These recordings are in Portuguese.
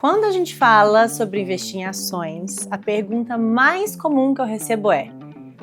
Quando a gente fala sobre investir em ações, a pergunta mais comum que eu recebo é: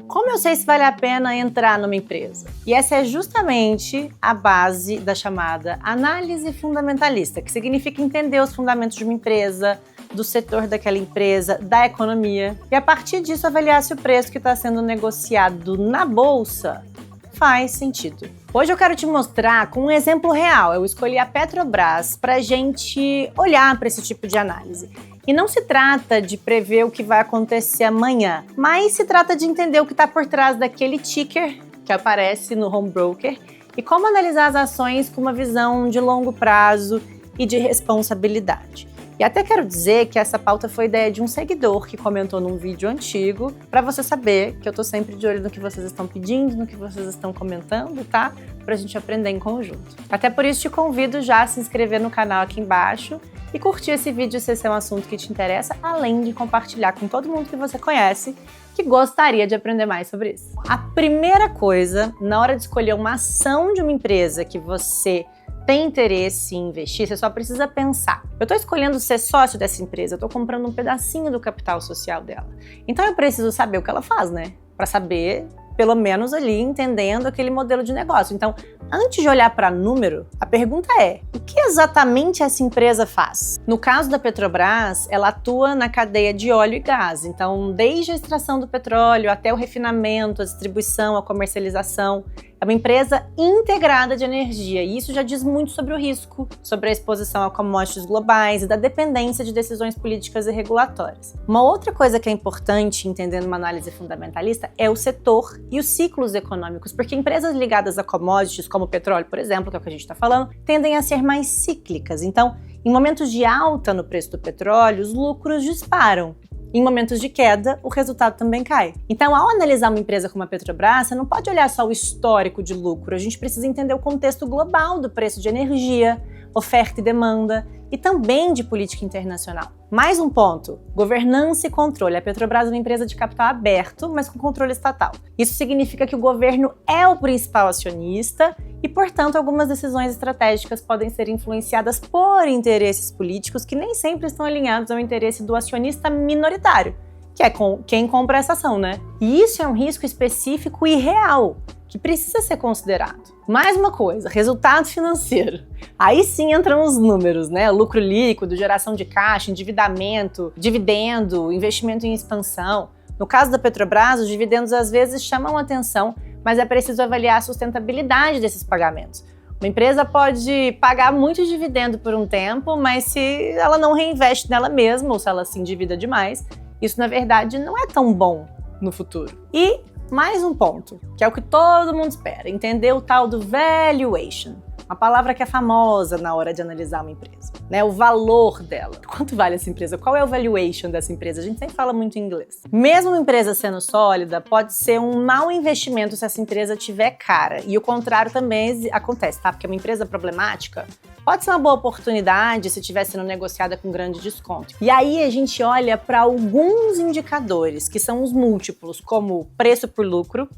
como eu sei se vale a pena entrar numa empresa? E essa é justamente a base da chamada análise fundamentalista, que significa entender os fundamentos de uma empresa, do setor daquela empresa, da economia, e a partir disso avaliar se o preço que está sendo negociado na bolsa faz sentido. Hoje eu quero te mostrar com um exemplo real. Eu escolhi a Petrobras para a gente olhar para esse tipo de análise. E não se trata de prever o que vai acontecer amanhã, mas se trata de entender o que está por trás daquele ticker que aparece no home broker e como analisar as ações com uma visão de longo prazo e de responsabilidade. E até quero dizer que essa pauta foi ideia de um seguidor que comentou num vídeo antigo, para você saber que eu tô sempre de olho no que vocês estão pedindo, no que vocês estão comentando, tá? Pra gente aprender em conjunto. Até por isso te convido já a se inscrever no canal aqui embaixo e curtir esse vídeo se esse é um assunto que te interessa, além de compartilhar com todo mundo que você conhece que gostaria de aprender mais sobre isso. A primeira coisa, na hora de escolher uma ação de uma empresa que você tem interesse em investir, você só precisa pensar: eu estou escolhendo ser sócio dessa empresa, eu estou comprando um pedacinho do capital social dela. Então eu preciso saber o que ela faz, né? Para saber, pelo menos ali, entendendo aquele modelo de negócio. Então, antes de olhar para número, a pergunta é: o que exatamente essa empresa faz? No caso da Petrobras, ela atua na cadeia de óleo e gás. Então, desde a extração do petróleo até o refinamento, a distribuição, a comercialização, é uma empresa integrada de energia, e isso já diz muito sobre o risco, sobre a exposição a commodities globais e da dependência de decisões políticas e regulatórias. Uma outra coisa que é importante entender numa análise fundamentalista é o setor e os ciclos econômicos, porque empresas ligadas a commodities, como o petróleo, por exemplo, que é o que a gente está falando, tendem a ser mais cíclicas. Então, em momentos de alta no preço do petróleo, os lucros disparam. Em momentos de queda, o resultado também cai. Então, ao analisar uma empresa como a Petrobras, você não pode olhar só o histórico de lucro, a gente precisa entender o contexto global do preço de energia, oferta e demanda, e também de política internacional. Mais um ponto: governança e controle. A Petrobras é uma empresa de capital aberto, mas com controle estatal. Isso significa que o governo é o principal acionista e, portanto, algumas decisões estratégicas podem ser influenciadas por interesses políticos que nem sempre estão alinhados ao interesse do acionista minoritário, que é quem compra essa ação, né? E isso é um risco específico e real, que precisa ser considerado. Mais uma coisa: resultado financeiro. Aí sim entram os números, né? Lucro líquido, geração de caixa, endividamento, dividendo, investimento em expansão. No caso da Petrobras, os dividendos às vezes chamam atenção, mas é preciso avaliar a sustentabilidade desses pagamentos. Uma empresa pode pagar muito dividendo por um tempo, mas se ela não reinveste nela mesma, ou se ela se endivida demais, isso na verdade não é tão bom no futuro. E mais um ponto, que é o que todo mundo espera: entender o tal do valuation. Uma palavra que é famosa na hora de analisar uma empresa, né? O valor dela. Quanto vale essa empresa? Qual é o valuation dessa empresa? A gente sempre fala muito em inglês. Mesmo uma empresa sendo sólida, pode ser um mau investimento se essa empresa tiver cara. E o contrário também acontece, tá? Porque uma empresa problemática pode ser uma boa oportunidade se estiver sendo negociada com grande desconto. E aí a gente olha para alguns indicadores, que são os múltiplos, como o preço por lucro,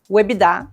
o EBITDA,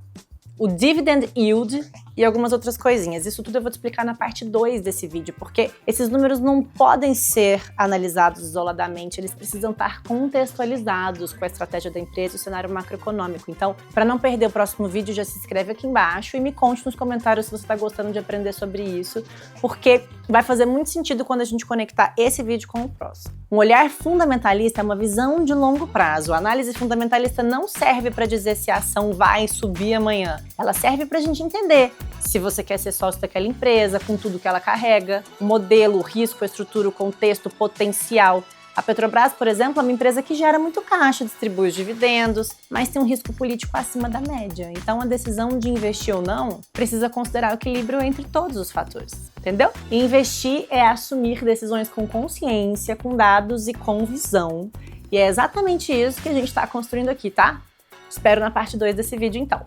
o dividend yield e algumas outras coisinhas. Isso tudo eu vou te explicar na parte 2 desse vídeo, porque esses números não podem ser analisados isoladamente, eles precisam estar contextualizados com a estratégia da empresa e o cenário macroeconômico. Então, para não perder o próximo vídeo, já se inscreve aqui embaixo e me conte nos comentários se você está gostando de aprender sobre isso, porque vai fazer muito sentido quando a gente conectar esse vídeo com o próximo. Um olhar fundamentalista é uma visão de longo prazo. A análise fundamentalista não serve para dizer se a ação vai subir amanhã. Ela serve para a gente entender se você quer ser sócio daquela empresa, com tudo que ela carrega, o modelo, o risco, a estrutura, o contexto, o potencial. A Petrobras, por exemplo, é uma empresa que gera muito caixa, distribui os dividendos, mas tem um risco político acima da média. Então, a decisão de investir ou não precisa considerar o equilíbrio entre todos os fatores, entendeu? E investir é assumir decisões com consciência, com dados e com visão. E é exatamente isso que a gente está construindo aqui, tá? Espero na parte 2 desse vídeo, então.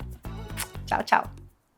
Tchau, tchau!